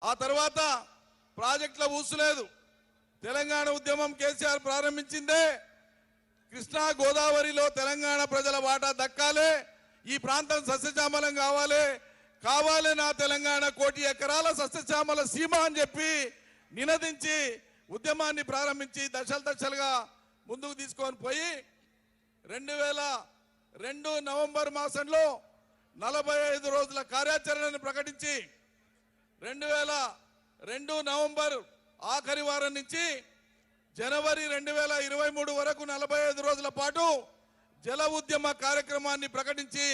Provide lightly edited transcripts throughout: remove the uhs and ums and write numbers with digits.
ఆ తర్వాత ప్రాజెక్టుల ఊసులేదు. తెలంగాణ ఉద్యమం కేసీఆర్ ప్రారంభించిందే కృష్ణా గోదావరిలో తెలంగాణ ప్రజల వాటా దక్కాలి, ఈ ప్రాంతం సస్యశ్యామలం కావాలి నా తెలంగాణ 1 కోటి ఎకరాల సస్యశ్యామల సీమ అని చెప్పి నినదించి ఉద్యమాన్ని ప్రారంభించి దశలుగా ముందుకు తీసుకొని పోయి 2002 నవంబర్ మాసంలో 45 రోజుల కార్యాచరణను ప్రకటించి 2002 నవంబర్ ఆఖరి వారం నుంచి జనవరి 2023 వరకు 45 రోజుల పాటు జల ఉద్యమ కార్యక్రమాన్ని ప్రకటించి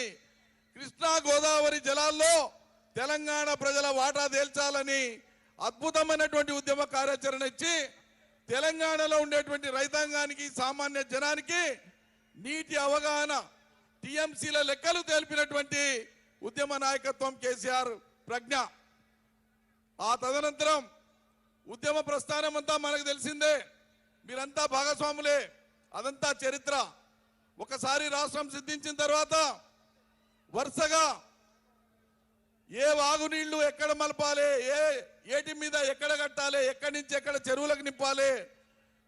కృష్ణా గోదావరి జలాల్లో తెలంగాణ ప్రజల వాటా తేల్చాలని అద్భుతమైనటువంటి ఉద్యమ కార్యాచరణ ఇచ్చి తెలంగాణలో ఉండేటువంటి రైతాంగానికి సామాన్య జనానికి నీటి అవగాహన టీఎంసీల లెక్కలు తెలిపినటువంటి ఉద్యమ నాయకత్వం కేసీఆర్ ప్రజ్ఞ. ఆ తదనంతరం ఉద్యమ ప్రస్థానం అంతా మనకు తెలిసిందే, మీరంతా భాగస్వాములే, అదంతా చరిత్ర. ఒకసారి రాష్ట్రం సిద్ధించిన తర్వాత వరుసగా ఏ వాగునీళ్లు ఎక్కడ మలపాలి, ఏటి మీద ఎక్కడ కట్టాలి, ఎక్కడి నుంచి ఎక్కడ చెరువులకు నింపాలి,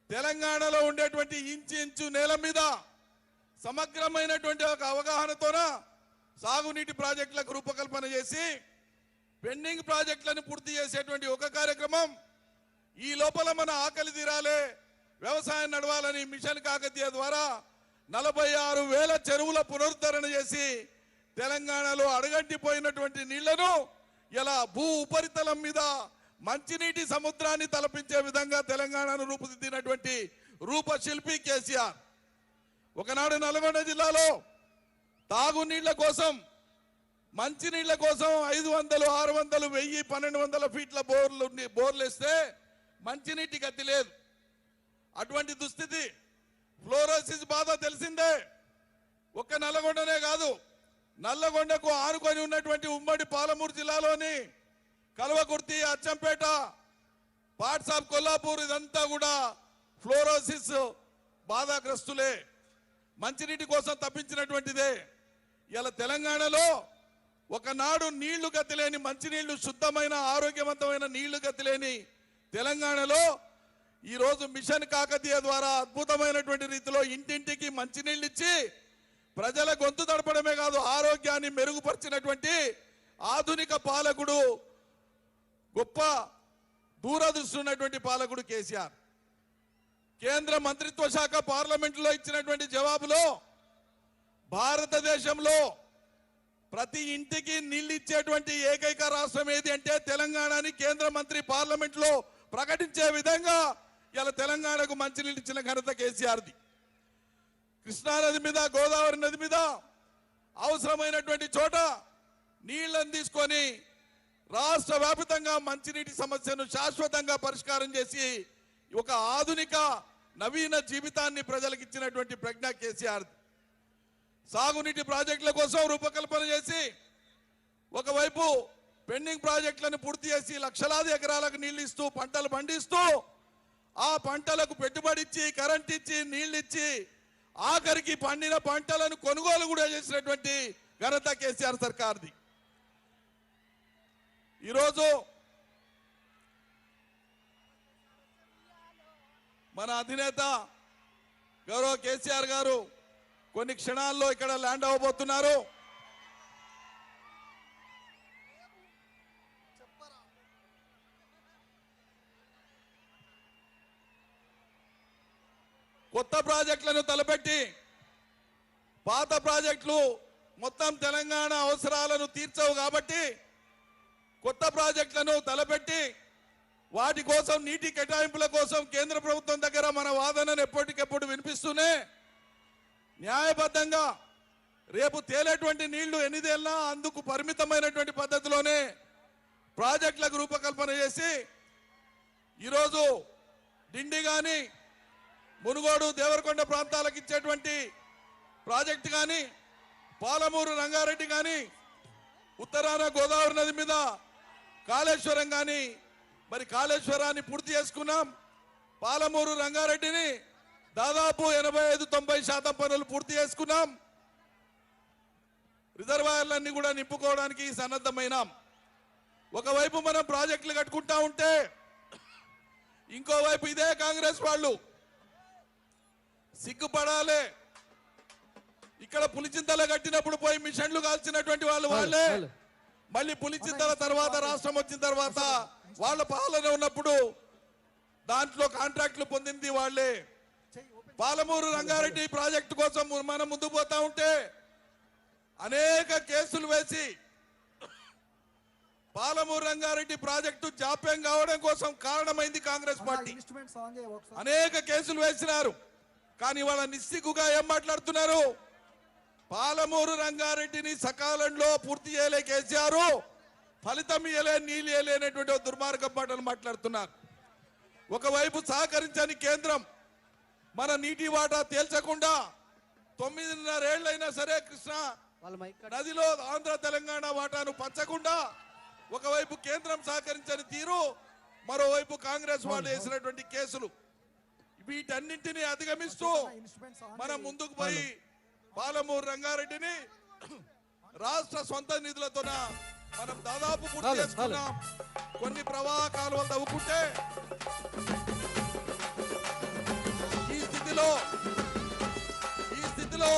తెలంగాణలో ఉండేటువంటి ఇంచు నేల మీద సమగ్రమైనటువంటి ఒక అవగాహనతోన సాగునీటి ప్రాజెక్టులకు రూపకల్పన చేసి పెండింగ్ ప్రాజెక్టులను పూర్తి చేసేటువంటి ఒక కార్యక్రమం. ఈ లోపల మన ఆకలి తీరాలి, వ్యవసాయం నడవాలని మిషన్ కాకతీయ ద్వారా 46,000 చెరువుల పునరుద్ధరణ చేసి తెలంగాణలో అడగంటిపోయినటువంటి నీళ్లను ఇలా భూ ఉపరితలం మీద మంచినీటి సముద్రాన్ని తలపించే విధంగా తెలంగాణను రూపుదిద్దినటువంటి రూపశిల్పి కేసీఆర్. ఒకనాడు నల్గొండ జిల్లాలో తాగునీళ్ల కోసం మంచినీళ్ల కోసం 500, 600, 1000, 1200 ఫీట్ల బోర్లు వేస్తే మంచినీటి గతి లేదు. అటువంటి దుస్థితి. ఫ్లోరోసిస్ బాధ తెలిసిందే. ఒక్క నల్లగొండనే కాదు, నల్లగొండకు ఆనుకొని ఉన్నటువంటి ఉమ్మడి పాలమూరు జిల్లాలోని కల్వకుర్తి, అచ్చంపేట, పార్ట్స్ ఆఫ్ కొల్లాపూర్ ఇదంతా కూడా ఫ్లోరోసిస్ బాధాగ్రస్తులే, మంచినీటి కోసం తప్పించినటువంటిదే. ఇలా తెలంగాణలో ఒకనాడు నీళ్లు గతిలేని మంచినీళ్లు, శుద్ధమైన ఆరోగ్యవంతమైన నీళ్లు గతిలేని తెలంగాణలో ఈరోజు మిషన్ కాకతీయ ద్వారా అద్భుతమైనటువంటి రీతిలో ఇంటింటికి మంచినీళ్ళు ఇచ్చి ప్రజల గొంతు తడపడమే కాదు ఆరోగ్యాన్ని మెరుగుపరిచినటువంటి ఆధునిక పాలకుడు, గొప్ప దూరదృష్టి ఉన్నటువంటి పాలకుడు కేసీఆర్. కేంద్ర మంత్రిత్వ శాఖ పార్లమెంటులో ఇచ్చినటువంటి జవాబులో భారతదేశంలో ప్రతి ఇంటికి నీళ్ళు ఇచ్చేటువంటి ఏకైక రాష్ట్రం ఏది అంటే తెలంగాణని కేంద్ర మంత్రి పార్లమెంట్లో ప్రకటించే విధంగా ఇలా తెలంగాణకు మంచినీళ్ళు ఇచ్చిన ఘనత కేసీఆర్ది. కృష్ణానది మీద, గోదావరి నది మీద అవసరమైనటువంటి చోట నీళ్లను తీసుకొని రాష్ట్ర వ్యాప్తంగా మంచినీటి సమస్యను శాశ్వతంగా పరిష్కారం చేసి ఒక ఆధునిక నవీన జీవితాన్ని ప్రజలకు ఇచ్చినటువంటి ప్రజ్ఞ కేసీఆర్. సాగునీటి ప్రాజెక్టుల కోసం రూపకల్పన చేసి ఒకవైపు పెండింగ్ ప్రాజెక్టులను పూర్తి చేసి లక్షలాది ఎకరాలకు నీళ్లు ఇస్తూ పంటలు పండిస్తూ ఆ పంటలకు పెట్టుబడి ఇచ్చి కరెంట్ ఇచ్చి నీళ్లు ఇచ్చి ఆఖరికి పండిన పంటలను కొనుగోలు కూడా చేసినటువంటి ఘనత కేసీఆర్ సర్కార్ది. ఈరోజు మన అధినేత గౌరవ కేసీఆర్ గారు కొన్ని క్షణాల్లో ఇక్కడ ల్యాండ్ అవ్వబోతున్నారు. కొత్త ప్రాజెక్టులను తలపెట్టి పాత ప్రాజెక్టులు మొత్తం తెలంగాణ అవసరాలను తీర్చవు కాబట్టి కొత్త ప్రాజెక్టులను తలపెట్టి వాటి కోసం నీటి కేటాయింపుల కోసం కేంద్ర ప్రభుత్వం దగ్గర మన వాదనను ఎప్పటికెప్పుడు వినిపిస్తూనే న్యాయబద్ధంగా రేపు తేలేటువంటి నీళ్లు ఎన్నిదేళ్ళ అందుకు పరిమితమైనటువంటి పద్ధతిలోనే ప్రాజెక్టులకు రూపకల్పన చేసి ఈరోజు డిండి కానీ మునుగోడు దేవరకొండ ప్రాంతాలకు ఇచ్చేటువంటి ప్రాజెక్టు కానీ పాలమూరు రంగారెడ్డి కానీ ఉత్తరాన గోదావరి నది మీద కాళేశ్వరం కానీ మరి కాళేశ్వరాన్ని పూర్తి చేసుకున్నాం. పాలమూరు రంగారెడ్డిని దాదాపు 85-90% పనులు పూర్తి చేసుకున్నాం. రిజర్వాయర్లన్నీ కూడా నింపుకోవడానికి సన్నద్ధమైనాం. ఒకవైపు మనం ప్రాజెక్టులు కట్టుకుంటా ఉంటే ఇంకోవైపు ఇదే కాంగ్రెస్ వాళ్ళు సిగ్గుపడాలి. ఇక్కడ పులిచింతల కట్టినప్పుడు పోయి మిషన్లు కాల్చినటువంటి వాళ్ళే మళ్ళీ పులిచింతల తర్వాత రాష్ట్రం వచ్చిన తర్వాత వాళ్ళ పాలన ఉన్నప్పుడు దాంట్లో కాంట్రాక్టులు పొందింది వాళ్ళే. పాలమూరు రంగారెడ్డి ప్రాజెక్టు కోసం మనం ముందుకు పోతా ఉంటే అనేక కేసులు వేసి పాలమూరు రంగారెడ్డి ప్రాజెక్టు జాప్యం కావడం కోసం కారణమైంది కాంగ్రెస్ పార్టీ. అనేక కేసులు వేసినారు. కానీ వాళ్ళ నిస్సిగ్గుగా ఏం మాట్లాడుతున్నారు? పాలమూరు రంగారెడ్డిని సకాలంలో పూర్తి చేయలే కేసీఆర్, ఫలితం ఇయ్యలే, నీళ్ళు ఇయ్యలేనటువంటి దుర్మార్గం మాటలు మాట్లాడుతున్నారు. ఒకవైపు సహకరించని కేంద్రం మన నీటి వాటా తేల్చకుండా 9.5 ఏళ్లైనా సరే కృష్ణా నదిలో ఆంధ్ర తెలంగాణ వాటాను పంచకుండా ఒకవైపు కేంద్రం సహకరించని తీరు, మరోవైపు కాంగ్రెస్ వాళ్ళు వేసినటువంటి కేసులు, వీటన్నింటినీ అధిగమిస్తూ మనం ముందుకు పోయి పాలమూరు రంగారెడ్డిని రాష్ట్ర సొంత నిధులతో మనం దాదాపు పూర్తి చేసుకున్నాం. కొన్ని ప్రవాహ కాలువలు తవ్వుకుంటే ఈ స్థితిలో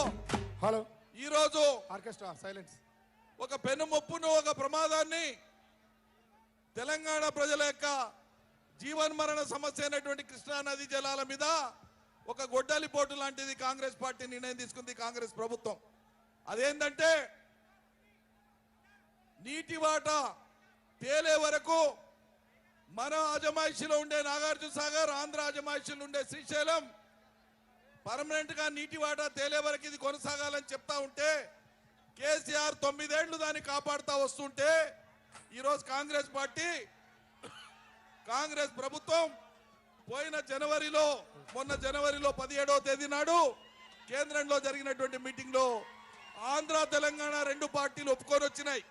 హలో ఈరోజు ఆర్కెస్ట్రా సైలెన్స్ ఒక పెనుముప్పును, ఒక ప్రమాదాన్ని తెలంగాణ ప్రజల యొక్క జీవన్మరణ సమస్య అయినటువంటి కృష్ణా నది జలాల మీద ఒక గొడ్డలి పోటు లాంటిది కాంగ్రెస్ పార్టీ నిర్ణయం తీసుకుంది, కాంగ్రెస్ ప్రభుత్వం. అదేంటంటే నీటి వాటా తేలే వరకు మన అజమాయిషిలో ఉండే నాగార్జున సాగర్, ఆంధ్ర అజమాయిషిలో ఉండే శ్రీశైలం పర్మనెంట్ గా నీటి వాటా తేలే వరకు ఇది కొనసాగాలని చెప్తా ఉంటే కేసీఆర్ 9 ఏళ్లు దాన్ని కాపాడుతా వస్తుంటే ఈరోజు కాంగ్రెస్ పార్టీ, కాంగ్రెస్ ప్రభుత్వం పోయిన మొన్న జనవరిలో 17వ తేదీ నాడు కేంద్రంలో జరిగినటువంటి మీటింగ్ లో ఆంధ్ర తెలంగాణ 2 పార్టీలు ఒప్పుకొని వచ్చినాయి.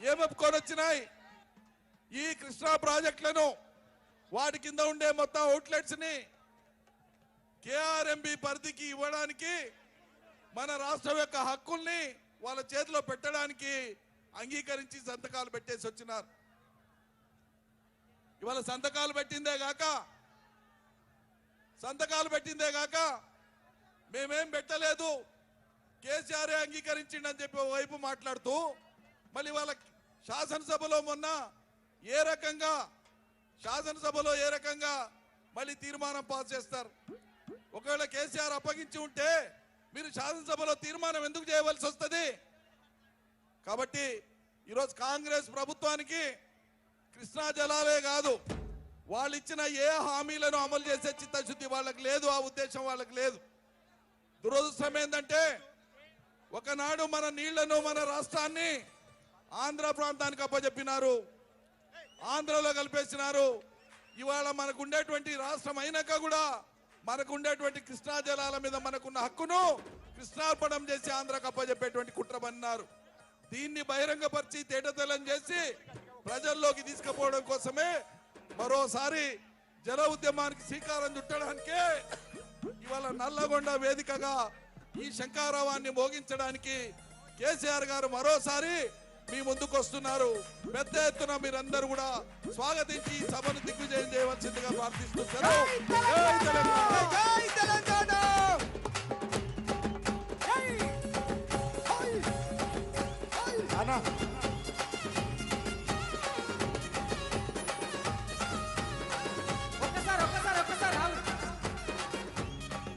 ఏం ఒప్పుకొని వచ్చినాయి? ఈ కృష్ణా ప్రాజెక్టులను వాటి కింద ఉండే మొత్తం అవుట్లెట్స్ ని కేఆర్ఎంబి పరిధికి ఇవ్వడానికి, మన రాష్ట్రం యొక్క హక్కుల్ని వాళ్ళ చేతిలో పెట్టడానికి అంగీకరించి సంతకాలు పెట్టేసి వచ్చినారు. ఇవాళ సంతకాలు పెట్టిందే గాక మేమేం పెట్టలేదు, కేసీఆర్ అంగీకరించిండని చెప్పి వైపు మాట్లాడుతూ మళ్ళీ వాళ్ళ శాసనసభలో ఏ రకంగా మళ్ళీ తీర్మానం పాస్ చేస్తారు. ఒకవేళ కేసీఆర్ అప్పగించి ఉంటే మీరు శాసనసభలో తీర్మానం ఎందుకు చేయవలసి వస్తుంది? కాబట్టి ఈరోజు కాంగ్రెస్ ప్రభుత్వానికి కృష్ణా జలాలే కాదు, వాళ్ళు ఇచ్చిన ఏ హామీలను అమలు చేసే చిత్తశుద్ధి వాళ్ళకి లేదు, ఆ ఉద్దేశం వాళ్ళకి లేదు. దురదృష్టం ఏంటంటే ఒకనాడు మన నీళ్లను, మన రాష్ట్రాన్ని ఆంధ్ర ప్రాంతానికి అప్పచెప్పినారు, ఆంధ్రలో కలిపేసినారు. ఇవాళ మనకు ఉండేటువంటి రాష్ట్రం అయినాక కూడా మనకు ఉండేటువంటి కృష్ణా జలాల మీద మనకున్న హక్కును కృష్ణార్పణం చేసి ఆంధ్రకు అప్పచెప్పేటువంటి కుట్ర పన్నారు. దీన్ని బహిరంగపరిచి తేటతెల్లం చేసి ప్రజల్లోకి తీసుకుపోవడం కోసమే మరోసారి జల ఉద్యమానికి శ్రీకారం చుట్టడానికే ఇవాళ నల్లగొండ వేదికగా ఈ శంఖారావాన్ని మోగించడానికి కేసీఆర్ గారు మరోసారి మీ ముందుకు వస్తున్నారు. పెద్ద ఎత్తున మీరందరూ కూడా స్వాగతించి సభను దిగ్విజయం చేయవలసిందిగా ప్రార్థిస్తున్నారు.